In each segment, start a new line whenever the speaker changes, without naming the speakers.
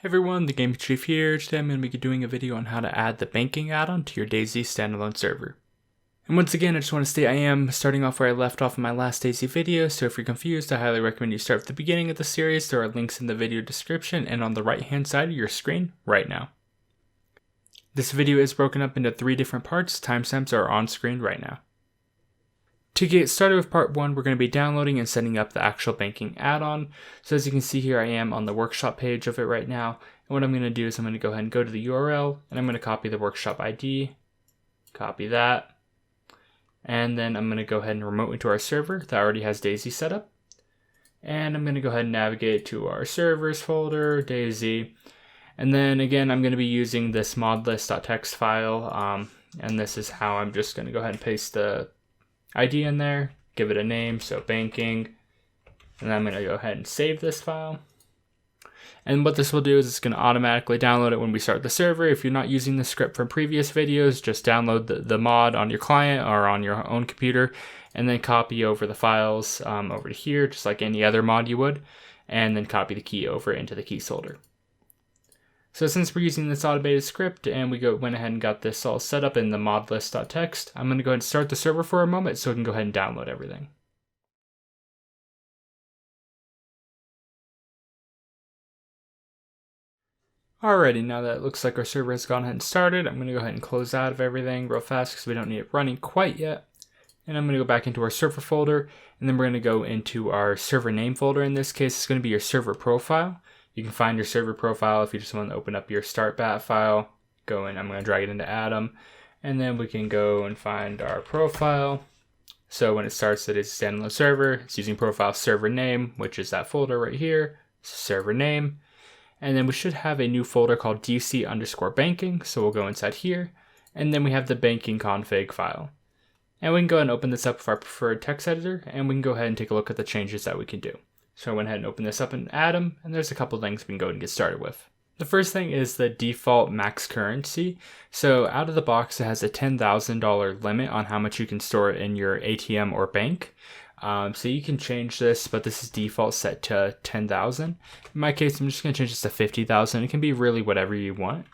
Hey everyone, TheGamingChief here. Today I'm going to be doing a video on how to add the banking add-on to your DayZ Standalone Server. And once again, I just want to state I am starting off where I left off in my last DayZ video, so if you're confused, I highly recommend you start at the beginning of the series. There are links in the video description and on the right hand side of your screen right now. This video is broken up into 3 different parts. Timestamps are on screen right now. To get started with part 1, we're going to be downloading and setting up the actual banking add-on. So as you can see here, I am on the workshop page of it right now. And what I'm going to do is I'm going to go ahead and go to the URL, and I'm going to copy the workshop ID, copy that, and then I'm going to go ahead and remote into our server that already has DayZ set up. And I'm going to go ahead and navigate to our servers folder, DayZ. And then again, I'm going to be using this modlist.txt file, and this is how I'm just going to go ahead and paste the ID in there, give it a name, so banking, and I'm going to go ahead and save this file. And what this will do is it's going to automatically download it when we start the server. If you're not using the script from previous videos, just download the mod on your client or on your own computer, and then copy over the files over to here, just like any other mod you would, and then copy the key over into the keys folder. So since we're using this automated script and we went ahead and got this all set up in the modlist.txt, I'm going to go ahead and start the server for a moment so we can go ahead and download everything. Alrighty, now that it looks like our server has gone ahead and started, I'm going to go ahead and close out of everything real fast because we don't need it running quite yet. And I'm going to go back into our server folder, and then we're going to go into our server name folder. In this case, it's going to be your server profile. You can find your server profile if you just want to open up your start.bat file. Go in, I'm going to drag it into Addon, and then we can go and find our profile. So when it starts, it is standalone server. It's using profile server name, which is that folder right here, server name. And then we should have a new folder called DC_banking. So we'll go inside here, and then we have the banking config file. And we can go ahead and open this up with our preferred text editor, and we can go ahead and take a look at the changes that we can do. So I went ahead and opened this up in Addon, and there's a couple things we can go ahead and get started with. The first thing is the default max currency. So out of the box, it has a $10,000 limit on how much you can store in your ATM or bank. So you can change this, but this is default set to 10,000. In my case, I'm just going to change this to 50,000. It can be really whatever you want.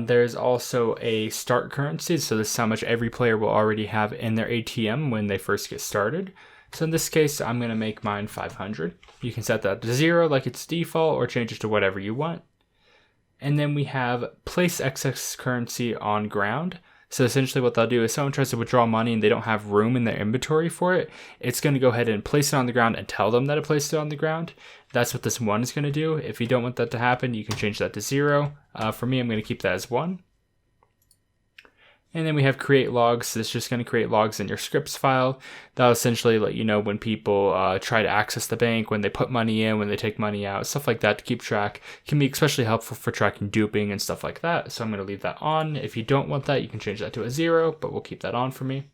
There's also a start currency. So this is how much every player will already have in their ATM when they first get started. So in this case, I'm going to make mine 500. You can set that to 0 like it's default or change it to whatever you want. And then we have place excess currency on ground. So essentially what they'll do is someone tries to withdraw money and they don't have room in their inventory for it. It's going to go ahead and place it on the ground and tell them that it placed it on the ground. That's what this 1 is going to do. If you don't want that to happen, you can change that to 0. For me, I'm going to keep that as 1. And then we have create logs. This is just going to create logs in your scripts file. That'll essentially let you know when people try to access the bank, when they put money in, when they take money out, stuff like that to keep track. It can be especially helpful for tracking duping and stuff like that. So I'm going to leave that on. If you don't want that, you can change that to a 0, but we'll keep that on for me.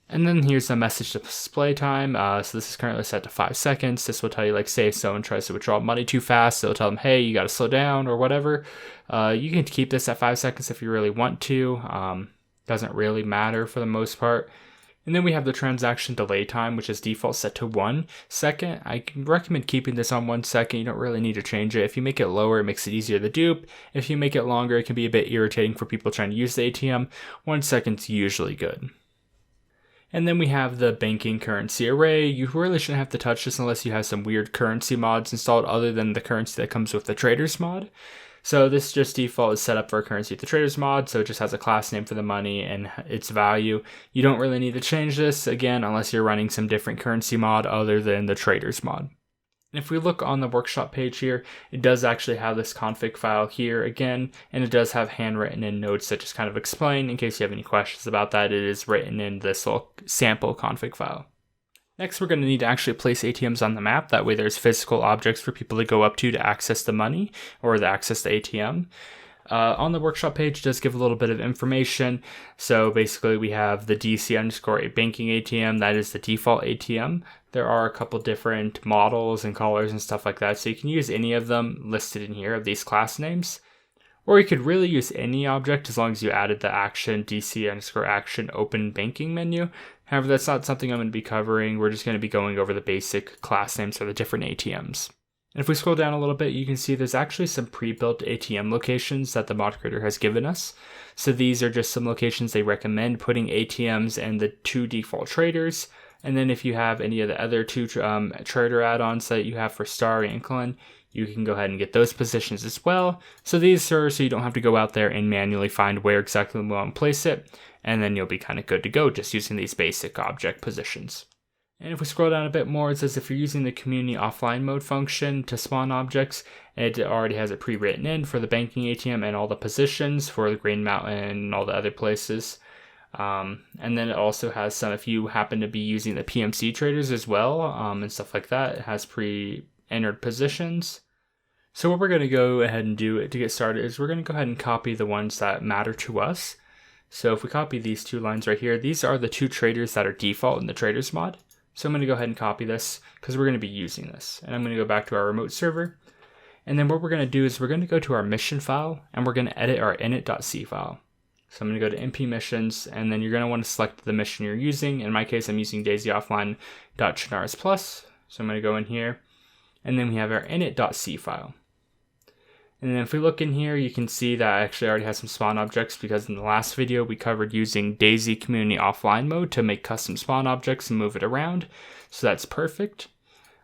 And then here's the message display time. So this is currently set to 5 seconds. This will tell you, like, say if someone tries to withdraw money too fast, it'll tell them, hey, you got to slow down or whatever. You can keep this at 5 seconds if you really want to. Doesn't really matter for the most part. And then we have the transaction delay time, which is default set to 1 second. I can recommend keeping this on 1 second. You don't really need to change it. If you make it lower, it makes it easier to dupe. If you make it longer, it can be a bit irritating for people trying to use the ATM. 1 second's usually good. And then we have the banking currency array. You really shouldn't have to touch this unless you have some weird currency mods installed other than the currency that comes with the traders mod. So this just default is set up for a currency with the traders mod, so it just has a class name for the money and its value. You don't really need to change this, again, unless you're running some different currency mod other than the traders mod. And if we look on the workshop page here, it does actually have this config file here again, and it does have handwritten in notes that just kind of explain. In case you have any questions about that, it is written in this little sample config file. Next, we're going to need to actually place ATMs on the map. That way there's physical objects for people to go up to access the money or to access the ATM. On the workshop page, it does give a little bit of information. So basically we have the DC_banking ATM. That is the default ATM. There are a couple different models and colors and stuff like that. So you can use any of them listed in here of these class names. Or you could really use any object as long as you added the action DC_action open banking menu. However, that's not something I'm going to be covering. We're just going to be going over the basic class names for the different ATMs. And if we scroll down a little bit, you can see there's actually some pre-built ATM locations that the mod creator has given us. So these are just some locations they recommend putting ATMs and the 2 default traders. And then if you have any of the other 2 trader add-ons that you have for Star and Clan, you can go ahead and get those positions as well. So these are so you don't have to go out there and manually find where exactly we want to place it. And then you'll be kind of good to go just using these basic object positions. And if we scroll down a bit more, it says if you're using the community offline mode function to spawn objects, it already has it pre-written in for the banking ATM and all the positions for the Green Mountain and all the other places. And then it also has some, if you happen to be using the PMC traders as well, and stuff like that, it has pre-entered positions. So what we're going to go ahead and do to get started is we're going to go ahead and copy the ones that matter to us. So if we copy these 2 lines right here, these are the 2 traders that are default in the traders mod. So I'm going to go ahead and copy this because we're going to be using this. And I'm going to go back to our remote server. And then what we're going to do is we're going to go to our mission file and we're going to edit our init.c file. So I'm going to go to np missions, and then you're going to want to select the mission you're using. In my case, I'm using DayZ offline.chinaris plus. So I'm going to go in here, and then we have our init.c file. And then if we look in here, you can see that I actually already have some spawn objects because in the last video we covered using DayZ community offline mode to make custom spawn objects and move it around. So that's perfect.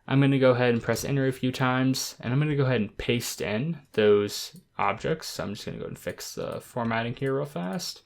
I'm going to go ahead and press enter a few times, and I'm going to go ahead and paste in those objects. So I'm just going to go and fix the formatting here real fast.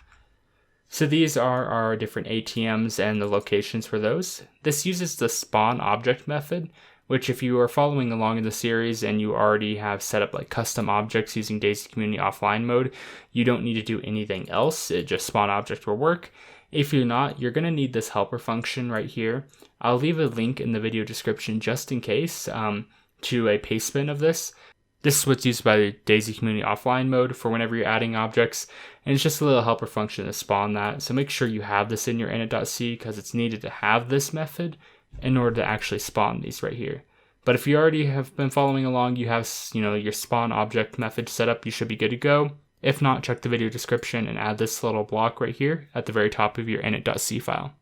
So these are our different ATMs and the locations for those. This uses the spawn object method, which if you are following along in the series and you already have set up like custom objects using DayZ Community Offline mode, you don't need to do anything else. It just spawn object will work. If you're not, you're going to need this helper function right here. I'll leave a link in the video description just in case to a paste bin of this. This is what's used by the DayZ Community Offline mode for whenever you're adding objects, and it's just a little helper function to spawn that. So make sure you have this in your init.c because it's needed to have this method in order to actually spawn these right here. But if you already have been following along, you have your spawn object method set up, you should be good to go. If not, check the video description and add this little block right here at the very top of your init.c file.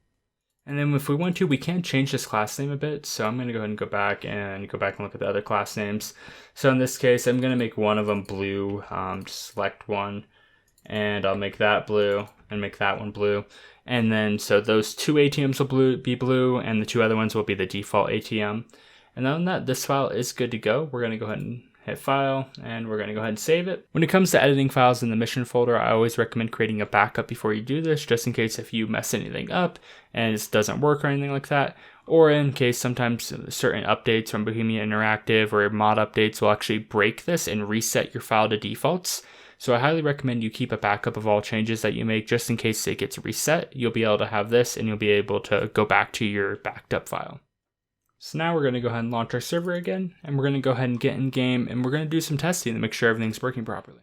And then if we want to, we can change this class name a bit. So I'm going to go ahead and go back and look at the other class names. So in this case, I'm going to make one of them blue. Just select one, and I'll make that blue and make that one blue. And then so those 2 ATMs will be blue, and the 2 other ones will be the default ATM. And then that this file is good to go. We're going to go ahead and hit file, and we're going to go ahead and save it. When it comes to editing files in the mission folder, I always recommend creating a backup before you do this, just in case if you mess anything up and it doesn't work or anything like that. Or in case sometimes certain updates from Bohemia Interactive or mod updates will actually break this and reset your file to defaults. So I highly recommend you keep a backup of all changes that you make just in case it gets reset. You'll be able to have this and you'll be able to go back to your backed up file. So now we're going to go ahead and launch our server again, and we're going to go ahead and get in game, and we're going to do some testing to make sure everything's working properly.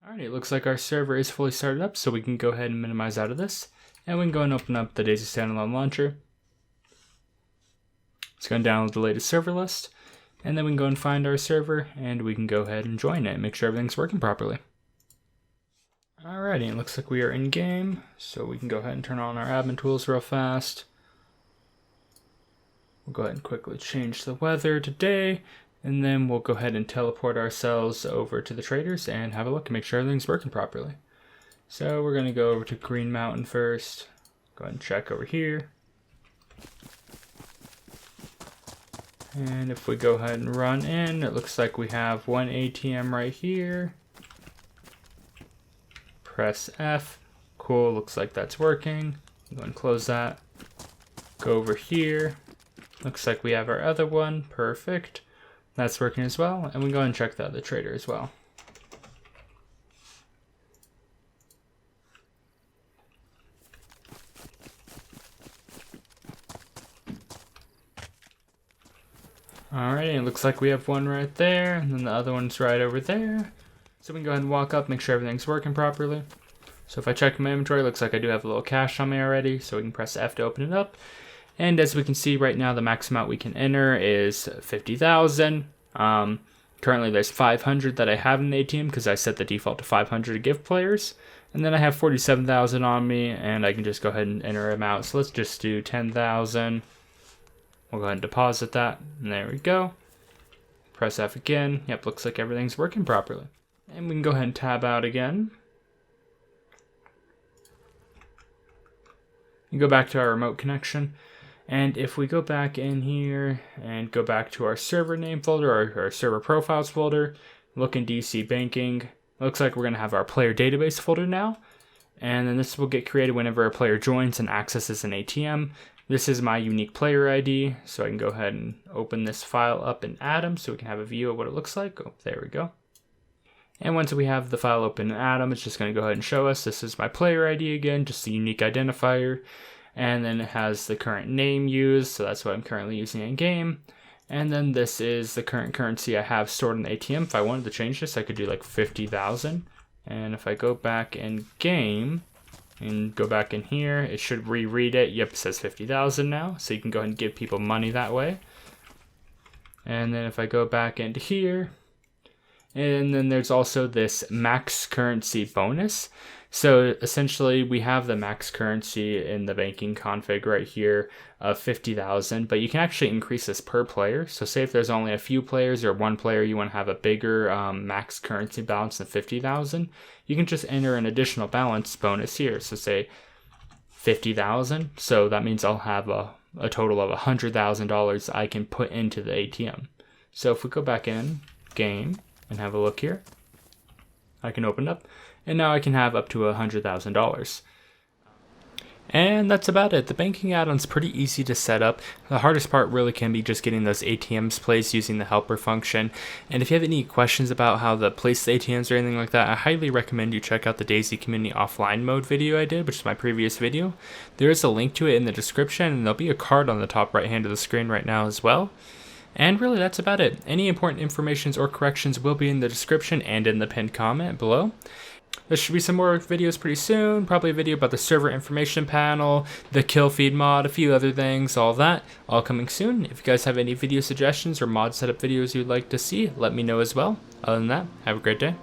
Alright, it looks like our server is fully started up, so we can go ahead and minimize out of this, and we can go and open up the DayZ Standalone Launcher. It's going to download the latest server list, and then we can go and find our server, and we can go ahead and join it and make sure everything's working properly. Alrighty, it looks like we are in game, so we can go ahead and turn on our admin tools real fast. We'll go ahead and quickly change the weather to day, and then we'll go ahead and teleport ourselves over to the traders and have a look and make sure everything's working properly. So we're going to go over to Green Mountain first, go ahead and check over here. And if we go ahead and run in, it looks like we have one ATM right here. Press F. Cool, looks like that's working. Go and close that. Go over here. Looks like we have our other one. Perfect. That's working as well. And we go and check the other trader as well. Alright, it looks like we have one right there, and then the other one's right over there. So we can go ahead and walk up, make sure everything's working properly. So if I check my inventory, it looks like I do have a little cash on me already, so we can press F to open it up. And as we can see right now, the max amount we can enter is 50,000. Currently there's 500 that I have in the ATM because I set the default to 500 to give players. And then I have 47,000 on me, and I can just go ahead and enter them out. So let's just do 10,000. We'll go ahead and deposit that, and there we go. Press F again. Yep, looks like everything's working properly. And we can go ahead and tab out again. You go back to our remote connection. And if we go back in here and go back to our server name folder or our server profiles folder, look in DC banking, looks like we're going to have our player database folder now. And then this will get created whenever a player joins and accesses an ATM. This is my unique player ID, so I can go ahead and open this file up in Addon so we can have a view of what it looks like. Oh, there we go. And once we have the file open in Addon, it's just going to go ahead and show us this is my player ID again, just the unique identifier. And then it has the current name used, so that's what I'm currently using in game. And then this is the current currency I have stored in the ATM. If I wanted to change this, I could do like 50,000. And if I go back in game and go back in here, it should reread it. Yep, it says 50,000 now. So you can go ahead and give people money that way. And then if I go back into here, and then there's also this max currency bonus. So essentially we have the max currency in the banking config right here of 50,000, but you can actually increase this per player. So say if there's only a few players or one player you want to have a bigger max currency balance than 50,000, you can just enter an additional balance bonus here. So say 50,000. So that means I'll have a total of $100,000 I can put into the ATM. So if we go back in game and have a look here, I can open up. And now I can have up to $100,000. And that's about it. The banking add-on's pretty easy to set up. The hardest part really can be just getting those ATMs placed using the helper function. And if you have any questions about how to place the ATMs or anything like that, I highly recommend you check out the DayZ Community Offline Mode video I did, which is my previous video. There is a link to it in the description, and there'll be a card on the top right hand of the screen right now as well. And really, that's about it. Any important information or corrections will be in the description and in the pinned comment below. There should be some more videos pretty soon, probably a video about the server information panel, the kill feed mod, a few other things, all that, all coming soon. If you guys have any video suggestions or mod setup videos you'd like to see, let me know as well. Other than that, have a great day.